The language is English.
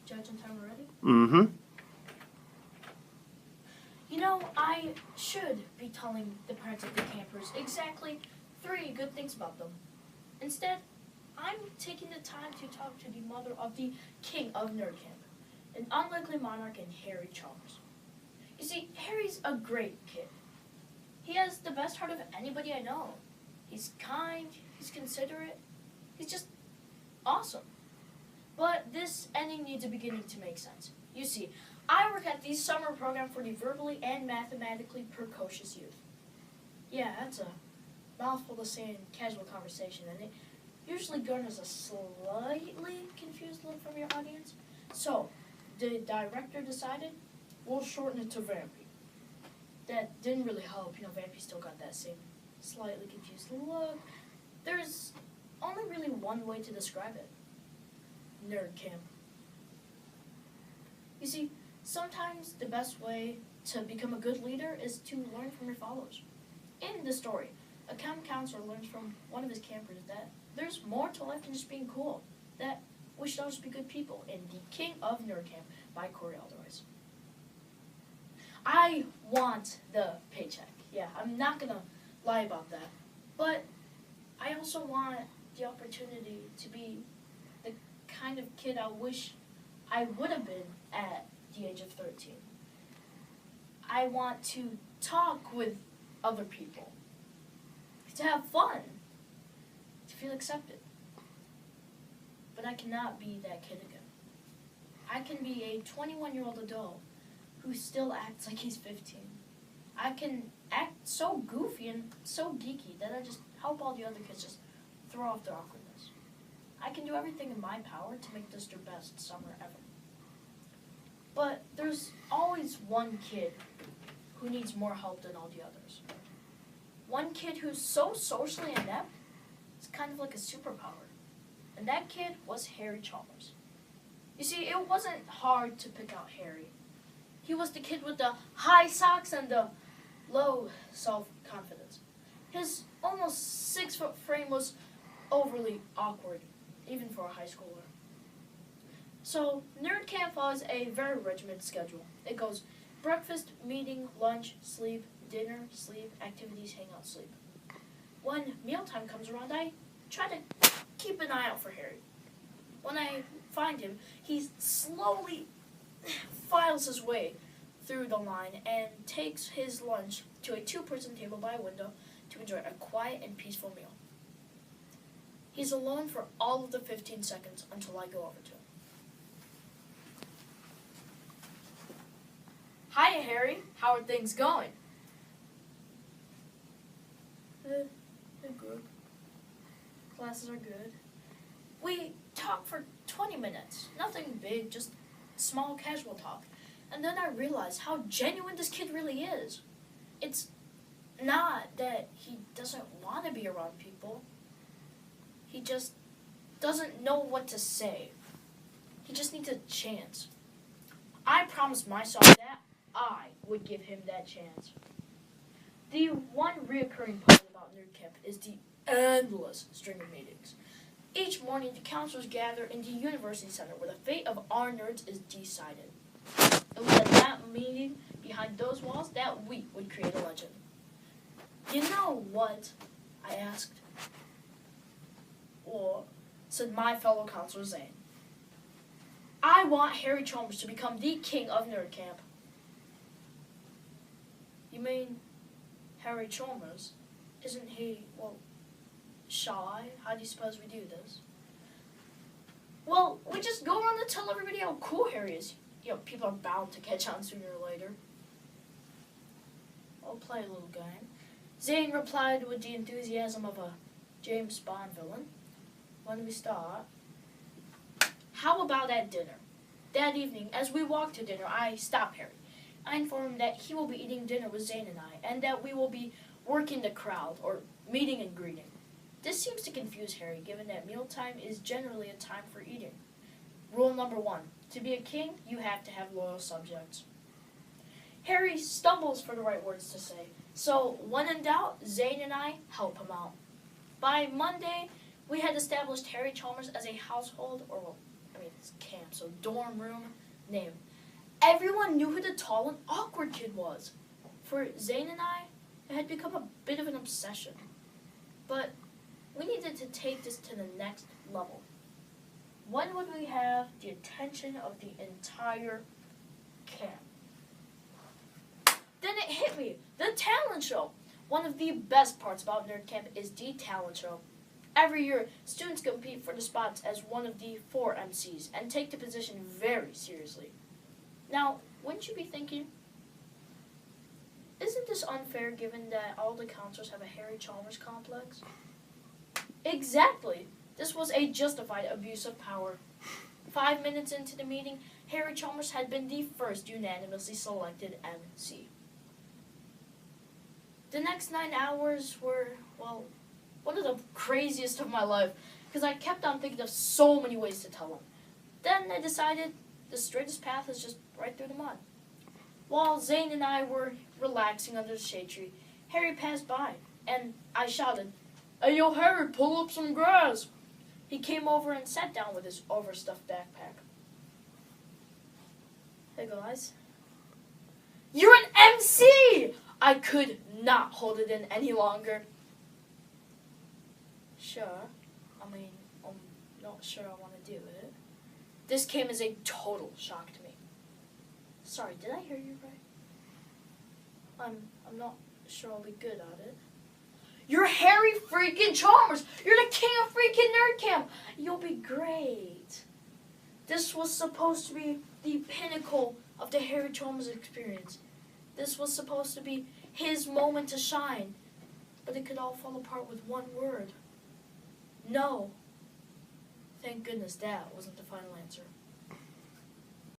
Judge and timer ready? Mm-hmm. You know, I should be telling the parents of the campers exactly 3 good things about them. Instead, I'm taking the time to talk to the mother of the king of Nerd Camp, an unlikely monarch in Harry Chalmers. You see, Harry's a great kid. He has the best heart of anybody I know. He's kind, he's considerate, he's just awesome. But this ending needs a beginning to make sense. You see, I work at the summer program for the verbally and mathematically precocious youth. Yeah, that's a mouthful to say in casual conversation, and it usually garners a slightly confused look from your audience. So, the director decided we'll shorten it to Vampy. That didn't really help. Vampy still got that same slightly confused look. There's only really one way to describe it. Nerd Camp. You see, sometimes the best way to become a good leader is to learn from your followers. In the story, a camp counselor learns from one of his campers that there's more to life than just being cool, that we should always be good people in The King of Nerd Camp by Corey Alderweis. I want the paycheck. Yeah, I'm not going to lie about that. But I also want the opportunity to be the kind of kid I wish I would have been at the age of 13. I want to talk with other people, to have fun, to feel accepted. But I cannot be that kid again. I can be a 21-year-old adult who still acts like he's 15. I can act so goofy and so geeky that I just help all the other kids just throw off their awkwardness. I can do everything in my power to make this their best summer ever. But there's always one kid who needs more help than all the others. One kid who's so socially inept, it's kind of like a superpower. And that kid was Harry Chalmers. You see, it wasn't hard to pick out Harry. He was the kid with the high socks and the low self-confidence. His almost 6-foot frame was overly awkward, even for a high schooler. So, Nerd Camp follows a very regimented schedule. It goes breakfast, meeting, lunch, sleep, dinner, sleep, activities, hangout, sleep. When mealtime comes around, I try to keep an eye out for Harry. When I find him, he slowly files his way through the line and takes his lunch to a 2-person table by a window to enjoy a quiet and peaceful meal. He's alone for all of the 15 seconds until I go over to him. Hiya, Harry. How are things going? They're good. Classes are good. We talked for 20 minutes. Nothing big, just small casual talk. And then I realized how genuine this kid really is. It's not that he doesn't want to be around people. He just doesn't know what to say. He just needs a chance. I promised myself that I would give him that chance. The one reoccurring part about Nerd Camp is the endless string of meetings. Each morning, the counselors gather in the University Center where the fate of our nerds is decided. It was at that meeting, behind those walls, that we would create a legend. You know what? I asked. Or, said my fellow counselor Zane. I want Harry Chalmers to become the king of Nerd Camp. You mean Harry Chalmers? Isn't he, shy? How do you suppose we do this? Well, we just go around and tell everybody how cool Harry is. People are bound to catch on sooner or later. I'll play a little game. Zane replied with the enthusiasm of a James Bond villain. When we start, how about at dinner? That evening, as we walk to dinner, I stop Harry. I inform him that he will be eating dinner with Zane and I, and that we will be working the crowd, or meeting and greeting. This seems to confuse Harry, given that mealtime is generally a time for eating. Rule number 1. To be a king, you have to have loyal subjects. Harry stumbles for the right words to say, so when in doubt, Zane and I help him out. By Monday, we had established Harry Chalmers as a household, it's camp, so the dorm room name. Everyone knew who the tall and awkward kid was. For Zane and I, it had become a bit of an obsession. But we needed to take this to the next level. When would we have the attention of the entire camp? Then it hit me, the talent show. One of the best parts about Nerd Camp is the talent show. Every year, students compete for the spots as one of the 4 MCs and take the position very seriously. Now, wouldn't you be thinking, isn't this unfair given that all the counselors have a Harry Chalmers complex? Exactly. This was a justified abuse of power. 5 minutes into the meeting, Harry Chalmers had been the first unanimously selected MC. The next 9 hours were, well, one of the craziest of my life, because I kept on thinking of so many ways to tell him. Then I decided the straightest path is just right through the mud. While Zane and I were relaxing under the shade tree, Harry passed by, and I shouted, "Hey, yo, Harry, pull up some grass." He came over and sat down with his overstuffed backpack. Hey, guys. You're an MC! I could not hold it in any longer. Sure. I mean, I'm not sure I want to do it. This came as a total shock to me. Sorry, did I hear you right? I'm not sure I'll be good at it. You're Harry freaking Chalmers! You're the king of freaking Nerd Camp! You'll be great. This was supposed to be the pinnacle of the Harry Chalmers experience. This was supposed to be his moment to shine. But it could all fall apart with one word. No. Thank goodness that wasn't the final answer.